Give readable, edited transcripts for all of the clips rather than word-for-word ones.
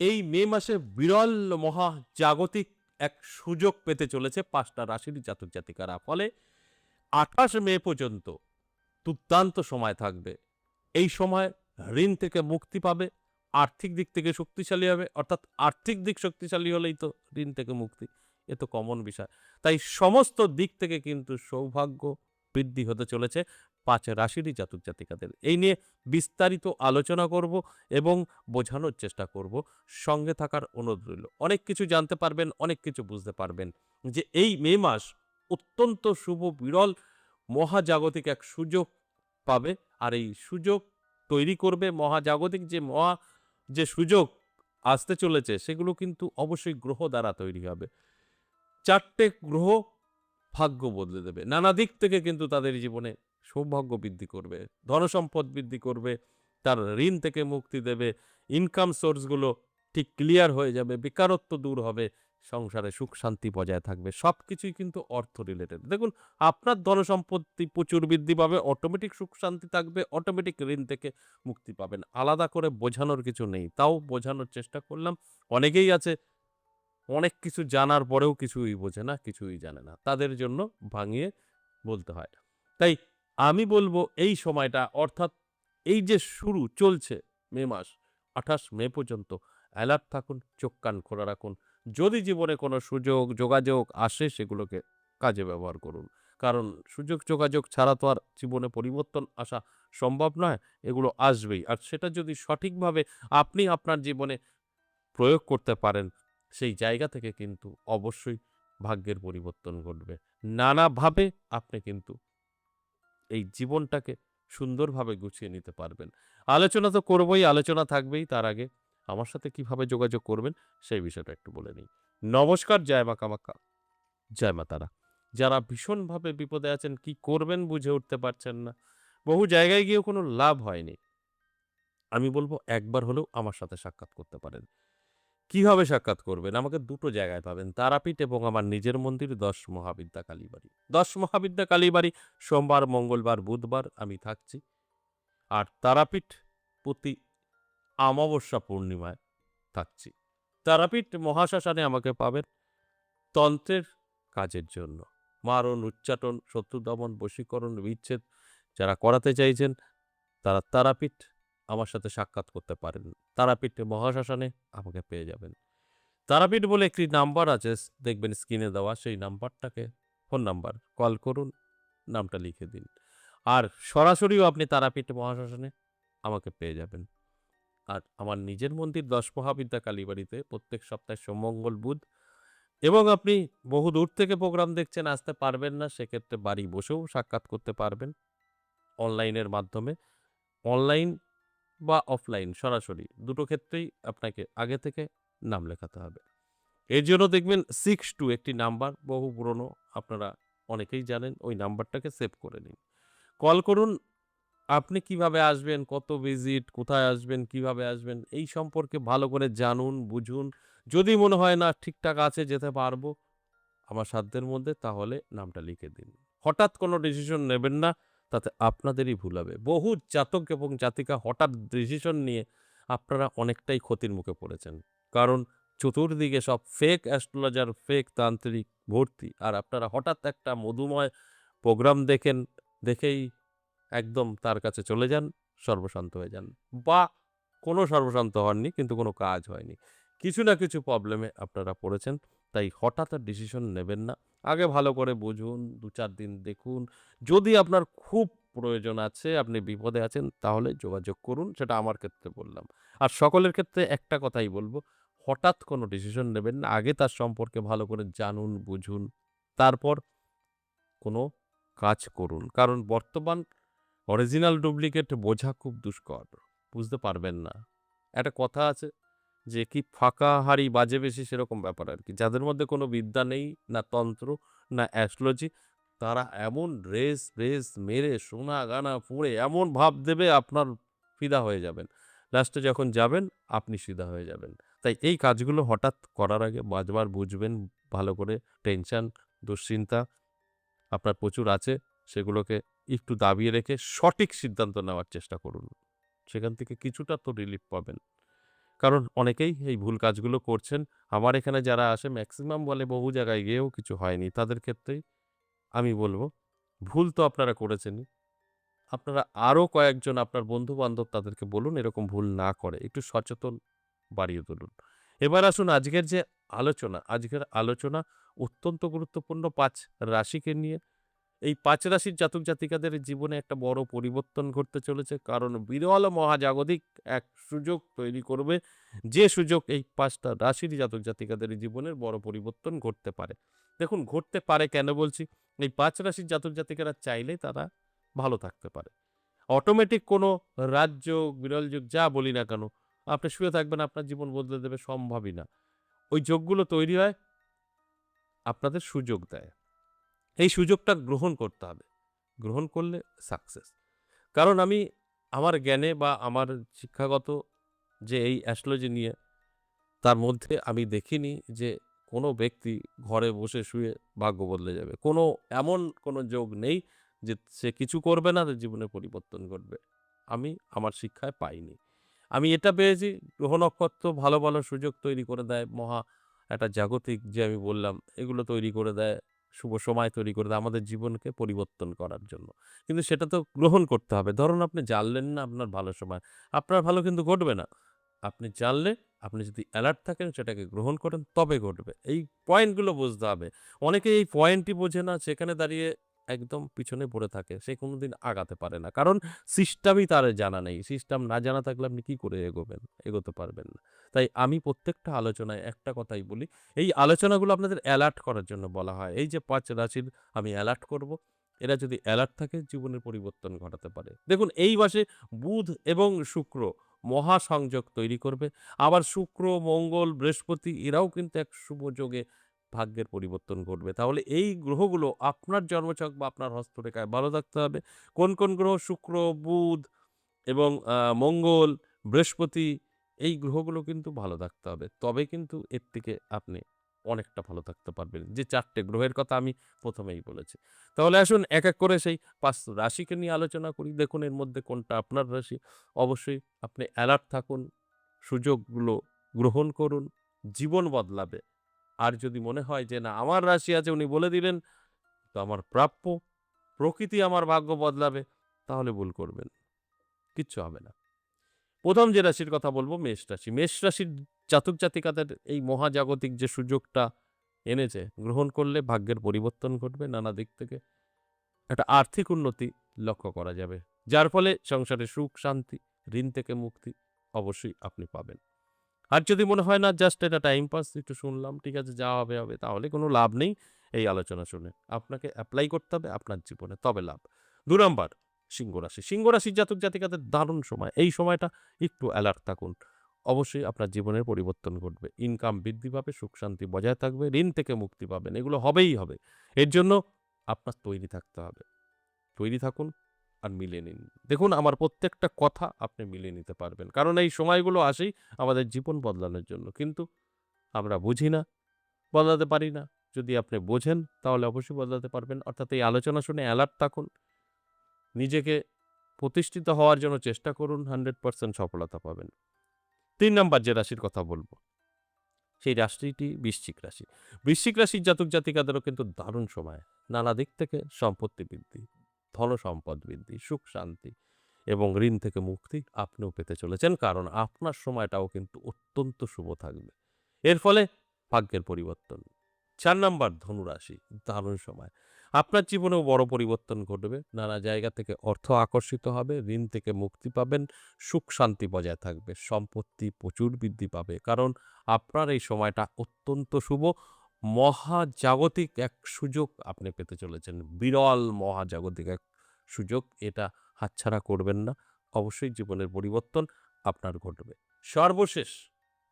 এই মে মাসে বিরল মহা জাগতিক এক সুযোগ পেতে চলেছে ৫টা রাশির জাতক জাতিকারা। ফলে ২৮ মে পর্যন্ত দুর্দান্ত সময় থাকবে। এই সময় ঋণ থেকে মুক্তি পাবে, আর্থিক দিক থেকে শক্তিশালী হবে। অর্থাৎ আর্থিক দিক শক্তিশালী হলেই তো ঋণ থেকে মুক্তি। এ তো কমন বিষয়। তাই সমস্ত দিক থেকে কিন্তু সৌভাগ্য বৃদ্ধি হতে চলেছে ৫ রাশিরই জাতক জাতিকাদের। এই নিয়ে বিস্তারিত আলোচনা করব এবং বোঝানোর চেষ্টা করব। সঙ্গে থাকার অনুরোধ রইল। অনেক কিছু জানতে পারবেন, অনেক কিছু বুঝতে পারবেন। যে এই মে মাস অত্যন্ত শুভ বিরল মহাজাগতিক এক সুযোগ পাবে। আর এই সুযোগ তৈরি করবে মহাজাগতিক যে সুযোগ আসতে চলেছে সেগুলো কিন্তু অবশ্যই গ্রহ দ্বারা তৈরি হবে। ৪টে গ্রহ ভাগ্য বদলে দেবে। নানা দিক থেকে কিন্তু তাদের জীবনে সৌভাগ্য বৃদ্ধি করবে, ধনসম্পদ বৃদ্ধি করবে, তার ঋণ থেকে মুক্তি দেবে, ইনকাম সোর্সগুলো ঠিক ক্লিয়ার হয়ে যাবে, বেকারত্ব দূর হবে, সংসারে সুখ শান্তি বজায় থাকবে। সবকিছুই কিন্তু অর্থ রিলেটেড। দেখুন, আপনার ধনসম্পত্তি প্রচুর বৃদ্ধি পাবে, অটোমেটিক সুখ শান্তি থাকবে, অটোমেটিক ঋণ থেকে মুক্তি পাবেন। আলাদা করে বোঝানোর কিছু নেই। তাও বোঝানোর চেষ্টা করলাম। অনেকেই আছে অনেক কিছু জানার পরেও কিছুই বোঝে না, কিছুই জানে না। তাদের জন্য ভাঙিয়ে বলতে হয়। তাই আমি বলবো এই সময়টা অর্থাৎ এই যে শুরু চলছে মে মাস ২৮ মে পর্যন্ত অ্যালার্ট থাকুন, চোখ কান খোলা রাখুন। যদি জীবনে কোনো সুযোগ যোগাযোগ আসে সেগুলোকে কাজে ব্যবহার করুন। কারণ সুযোগ যোগাযোগ ছাড়া তো আর জীবনে পরিবর্তন আসা সম্ভব নয়। এগুলো আসবেই। আর সেটা যদি সঠিকভাবে আপনি আপনার জীবনে প্রয়োগ করতে পারেন, সেই জায়গা থেকে কিন্তু অবশ্যই ভাগ্যের পরিবর্তন ঘটবে। নানাভাবে আপনি কিন্তু এই জীবনটাকে সুন্দরভাবে গুছিয়ে নিতে পারবেন। আলোচনা তো করবই, আলোচনা থাকবেই। তার আগে আমার সাথে কিভাবে যোগাযোগ করবেন সেই বিষয়টা একটু বলে নিই। নমস্কার, জয় মা কামাখ্যা, জয় মা তারা। যারা ভীষণভাবে বিপদে আছেন, কি করবেন বুঝে উঠতে পারছেন না, বহু জায়গায় গিয়েও কোনো লাভ হয়নি, আমি বলব একবার হলেও আমার সাথে সাক্ষাৎ করতে পারেন। কিভাবে সাক্ষাৎ করবেন? আমাকে দুটো জায়গায় পাবেন। তারাপীঠ এবং আমার নিজের মন্দির ১০ মহাবিদ্যা কালীবাড়ি। ১০ মহাবিদ্যা কালীবাড়ি সোমবার, মঙ্গলবার, বুধবার আমি থাকছি। আর তারাপীঠ প্রতি আমাবস্যা পূর্ণিমায় থাকছি। তারাপীঠ মহাশ্মশানে আমাকে পাবেন তন্ত্রের কাজের জন্য। মারণ, উচ্চাটন, শত্রু দমন, বশীকরণ, বিচ্ছেদ যারা করাতে চাইছেন তারা তারাপীঠ আমার সাথে সাক্ষাৎ করতে পারেন। তারাপীঠ মহাশ্মশানে আমাকে পেয়ে যাবেন। তারাপীঠ বলে একটি নাম্বার আছে, দেখবেন স্ক্রিনে দেওয়া, সেই নাম্বারটাকে ফোন নাম্বার কল করুন, নামটা লিখে দিন। আর সরাসরিও আপনি তারাপীঠ মহাশ্মশানে আমাকে পেয়ে যাবেন। আর আমার নিজের মন্দির ১০ মহাবিদ্যা কালীবাড়িতে প্রত্যেক সপ্তাহে সোম, মঙ্গল, বুধ। এবং আপনি বহু দূর থেকে প্রোগ্রাম দেখছেন, আসতে পারবেন না, সেক্ষেত্রে বাড়ি বসেও সাক্ষাৎ করতে পারবেন অনলাইনের মাধ্যমে। অনলাইন বা অফলাইন সরাসরি দুটো ক্ষেত্রেই আপনাকে আগে থেকে নাম লেখাতে হবে। এর জন্য দেখবেন 62 একটি নাম্বার, বহু পুরনো, আপনারা অনেকেই জানেন। ওই নাম্বারটাকে সেভ করে নিন। কল করুন। আপনি কিভাবে আসবেন, কত ভিজিট, কোথায় আসবেন, কিভাবে আসবেন এই সম্পর্কে ভালো করে জানুন, বুঝুন। যদি মনে হয় না ঠিকঠাক আছে, যেতে পারবো আমার সাধ্যের মধ্যে, তাহলে নামটা লিখে দিন। হঠাৎ কোনো ডিসিশন নেবেন না, তাতে আপনাদেরই ভুল হবে। বহু জাতক এবং জাতিকা হঠাৎ ডিসিশন নিয়ে আপনারা অনেকটাই ক্ষতির মুখে পড়েছেন। কারণ চতুর্দিকে সব ফেক অ্যাস্ট্রোলজার, ফেক তান্ত্রিক ভর্তি। আর আপনারা হঠাৎ একটা মধুময় প্রোগ্রাম দেখেন, দেখেই একদম তার কাছে চলে যান, সর্বশান্ত হয়ে যান। বা কোনো সর্বশান্ত হননি, কিন্তু কোনো কাজ হয়নি। কিছু না কিছু প্রবলেমে আপনারা পড়েছেন। তাই হঠাৎ আর ডিসিশন নেবেন না। আগে ভালো করে বুঝুন, ২-৪ দিন দেখুন। যদি আপনার খুব প্রয়োজন আছে, আপনি বিপদে আছেন, তাহলে যোগাযোগ করুন। সেটা আমার ক্ষেত্রে বললাম। আর সকলের ক্ষেত্রে একটা কথাই বলব, হঠাৎ কোনো ডিসিশন নেবেন না। আগে তার সম্পর্কে ভালো করে জানুন, বুঝুন। তারপর কোনো কাজ করুন। কারণ বর্তমান অরিজিনাল ডুপ্লিকেট বোঝা খুব দুষ্কর। বুঝতে পারবেন না। একটা কথা আছে যে, কি ফাঁকা হাঁড়ি বাজে বেশি, সেরকম ব্যাপার আরকি। যাদের মধ্যে কোনো বিদ্যা নেই, না তন্ত্র, না অ্যাস্ট্রোলজি, তারা এমন রেস মেরে সোনা-দানা পুড়ে এমন ভাব দেবে, আপনার ফিদা হয়ে যাবেন। লাস্টে যখন যাবেন, আপনি সিধা হয়ে যাবেন। তাই এই কাজগুলো হঠাৎ করার আগে বারবার বুঝবেন ভালো করে। টেনশন, দুশ্চিন্তা আপনার প্রচুর আছে, সেগুলোকে একটু দাবিয়ে রেখে সঠিক সিদ্ধান্ত নেওয়ার চেষ্টা করুন। সেখান থেকে কিছুটা তো রিলিফ পাবেন। কারণ অনেকেই এই ভুল কাজগুলো করছেন। আমার এখানে যারা আসে ম্যাক্সিমাম বলে বহু জায়গায় গিয়েও কিছু হয়নি। তাদের ক্ষেত্রেই আমি বলব, ভুল তো আপনারা করেছেনই। আপনারা আরো কয়েকজন আপনার বন্ধু-বান্ধব তাদেরকে বলুন এরকম ভুল না করে। একটু সচেতন বাড়িয়ে তুলুন। এবার আসুন আজকের আলোচনা অত্যন্ত গুরুত্বপূর্ণ ৫ রাশিকে নিয়ে। এই ৫ রাশির জাতক-জাতিকাদের জীবনে একটা বড় পরিবর্তন ঘটতে চলেছে। কারণ বিরল মহাজাগতিক এক সুযোগ তৈরি করবে, যে সুযোগ এই ৫ টা রাশির জাতক-জাতিকাদের জীবনের বড় পরিবর্তন ঘটতে পারে। দেখুন ঘটতে পারে কেন বলছি? এই ৫ রাশির জাতক-জাতিকারা চাইলেই তারা ভালো থাকতে পারে। অটোমেটিক কোনো রাজযোগ, বিরল যোগ যা বলি না কেন, আপনি শুয়ে থাকবেন আপনার জীবন বদলে দেবে সম্ভবই না। ওই যোগগুলো তৈরি হয় আপনাদের সুযোগ দেয়। এই সুযোগটা গ্রহণ করতে হবে। গ্রহণ করলে সাকসেস। কারণ আমি আমার জ্ঞানে বা আমার শিক্ষাগত যে এই অ্যাস্ট্রোলজি নিয়ে তার মধ্যে আমি দেখিনি যে কোনো ব্যক্তি ঘরে বসে শুয়ে ভাগ্য বদলে যাবে। এমন কোনো যোগ নেই যে সে কিছু করবে না, তার জীবনে পরিবর্তন ঘটবে। আমি আমার শিক্ষায় পাইনি। আমি এটা পেয়েছি গ্রহ নক্ষত্র ভালো, ভালো সুযোগ তৈরি করে দেয়। একটা জাগতিক যে আমি বললাম এগুলো তৈরি করে দেয়, শুভ সময় তৈরি করে দেয় আমাদের জীবনকে পরিবর্তন করার জন্য। কিন্তু সেটা তো গ্রহণ করতে হবে। ধরুন আপনি জানলেন না আপনার ভালো সময়, আপনার ভালো কিন্তু ঘটবে না। আপনি জানলে, আপনি যদি অ্যালার্ট থাকেন সেটাকে গ্রহণ করেন তবে ঘটবে। এই পয়েন্টগুলো বুঝতে হবে। অনেকে এই পয়েন্টই বোঝে না, সেখানে দাঁড়িয়ে একদম পিছনে পড়ে থাকে। সে কোনোদিন আগাতে পারে না। কারণ সিস্টেমই তার জানা নেই। সিস্টেম না জানা থাকলে আপনি কি করে এগোবেন? এগোতে পারবেন না। তাই আমি প্রত্যেকটা আলোচনায় একটা কথাই বলি, এই আলোচনাগুলো আপনাদের অ্যালার্ট করার জন্য বলা হয়। এই যে ৫ রাশির আমি অ্যালার্ট করব, এরা যদি অ্যালার্ট থাকে জীবনের পরিবর্তন ঘটাতে পারে। দেখুন এই মাসে বুধ এবং শুক্র মহাসংযোগ তৈরি করবে। আবার শুক্র, মঙ্গল, বৃহস্পতি এরাও কিন্তু এক শুভ যোগে ভাগ্যের পরিবর্তন ঘটবে। তাহলে এই গ্রহগুলো আপনার জন্মছক বা আপনার হস্তরেখায় ভালো থাকতে হবে। কোন, কোন গ্রহ? শুক্র, বুধ এবং মঙ্গল, বৃহস্পতি এই গ্রহগুলো কিন্তু ভালো থাকতে হবে। তবে কিন্তু এর থেকে আপনি অনেকটা ভালো থাকতে পারবেন। যে ৪ টে গ্রহের কথা আমি ১ম এই বলেছি। তাহলে আসুন এক, এক করে সেই ৫ রাশিকে নিয়ে আলোচনা করি। দেখুন এর মধ্যে কোনটা আপনার রাশি। অবশ্যই আপনি অ্যালার্ট থাকুন, সুযোগগুলো গ্রহণ করুন, জীবন বদলাবে। আর যদি মনে হয় যে না আমার রাশি আছে উনি বলে দিলেন তো আমার প্রাপ্য, প্রকৃতি আমার ভাগ্য বদলাবে, তাহলে ভুল করবেন। কিচ্ছু হবে না। ১ম যে রাশির কথা বলব মেষ রাশি। মেষ রাশির জাতক জাতিকাদের এই মহাজাগতিক যে সুযোগটা এনেছে, গ্রহণ করলে ভাগ্যের পরিবর্তন ঘটবে নানা দিক থেকে। একটা আর্থিক উন্নতি লক্ষ্য করা যাবে। যার ফলে সংসারে সুখ, শান্তি, ঋণ থেকে মুক্তি অবশ্যই আপনি পাবেন। আর যদি মনে হয় না জাস্ট এটা টাইম পাস একটু শুনলাম, ঠিক আছে যা হবে, হবে তাহলে কোনো লাভ নেই এই আলোচনা শুনে। আপনাকে এপ্লাই করতে হবে আপনার জীবনে তবে লাভ। ২ নাম্বার সিংহ রাশি। সিংহ রাশির জাতক জাতিকাদের দারুণ সময়। এই সময়টা একটু অ্যালার্ট থাকুন। অবশ্যই আপনার জীবনের পরিবর্তন ঘটবে। ইনকাম বৃদ্ধি পাবে, সুখ শান্তি বজায় থাকবে, ঋণ থেকে মুক্তি পাবেন। এগুলো হবেই হবে। এর জন্য আপনার তৈরি থাকতে হবে। তৈরি থাকুন আর মিলিয়ে নিন। দেখুন আমার প্রত্যেকটা কথা আপনি মিলিয়ে নিতে পারবেন। কারণ এই সময়গুলো আসেই আমাদের জীবন বদলানোর জন্য। কিন্তু আমরা বুঝি না, বদলাতে পারি না। যদি আপনি বোঝেন তাহলে অবশ্যই বদলাতে পারবেন। অর্থাৎ এই আলোচনা শুনে অ্যালার্ট থাকুন। নিজেকে প্রতিষ্ঠিত হওয়ার জন্য চেষ্টা করুন, 100% সফলতা পাবেন। ৩ নাম্বার যে রাশির কথা বলব, সেই রাশিটি বৃশ্চিক রাশি। বৃশ্চিক রাশির জাতক জাতিকাদেরও কিন্তু দারুণ সময়। নানা দিক থেকে সম্পত্তি বৃদ্ধি, ধনসম্পদ বৃদ্ধি, সুখ শান্তি এবং ঋণ থেকে মুক্তি আপনিও পেতে চলেছেন। কারণ আপনার সময়টাও কিন্তু অত্যন্ত শুভ থাকবে। এর ফলে ভাগ্যের পরিবর্তন। ৪ নাম্বার ধনুরাশি, দারুণ সময়। আপনার জীবনেও বড় পরিবর্তন ঘটবে। নানা জায়গা থেকে অর্থ আকর্ষিত হবে, ঋণ থেকে মুক্তি পাবেন, সুখ শান্তি বজায় থাকবে, সম্পত্তি প্রচুর বৃদ্ধি পাবে। কারণ আপনার এই সময়টা অত্যন্ত শুভ। মহাজাগতিক এক সুযোগ আপনি পেতে চলেছেন। বিরল মহাজাগতিক এক সুযোগ। এটা হাতছাড়া করবেন না। অবশ্যই জীবনের পরিবর্তন আপনার ঘটবে। সর্বশেষ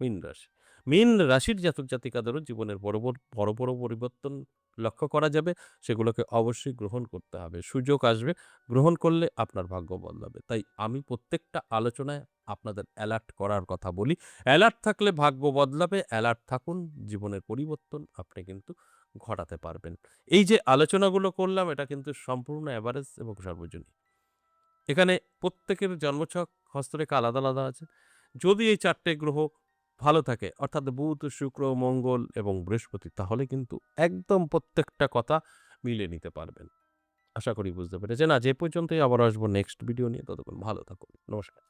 মীন রাশি। মীন রাশির জাতক জাতিকাদেরও জীবনের বড়, বড় পরিবর্তন লক্ষ্য করা যাবে। সেগুলোকে অবশ্যই গ্রহণ করতে হবে। সুযোগ আসবে, গ্রহণ করলে আপনার ভাগ্য বদলাবে। তাই আমি প্রত্যেকটা আলোচনায় আপনাদের অ্যালার্ট করার কথা বলি। অ্যালার্ট থাকলে ভাগ্য বদলাবে, অ্যালার্ট থাকুন, জীবনের পরিবর্তন আপনি কিন্তু ঘটাতে পারবেন। এই যে আলোচনাগুলো করলাম এটা কিন্তু সম্পূর্ণ এভারেজ এবং সর্বজনীন। এখানে প্রত্যেকের জন্মছক, হস্তরেখা আলাদা, আলাদা আছে। যদি এই ৪ টে গ্রহ ভালো থাকে, অর্থাৎ বুধ, শুক্র, মঙ্গল এবং বৃহস্পতি, তাহলে কিন্তু একদম প্রত্যেকটা কথা মিলে নিতে পারবেন। আশা করি বুঝতে পেরেছেন। আজ এ পর্যন্তই, আবার আসবো নেক্সট ভিডিও নিয়ে। ততক্ষণ ভালো থাকুন। নমস্কার।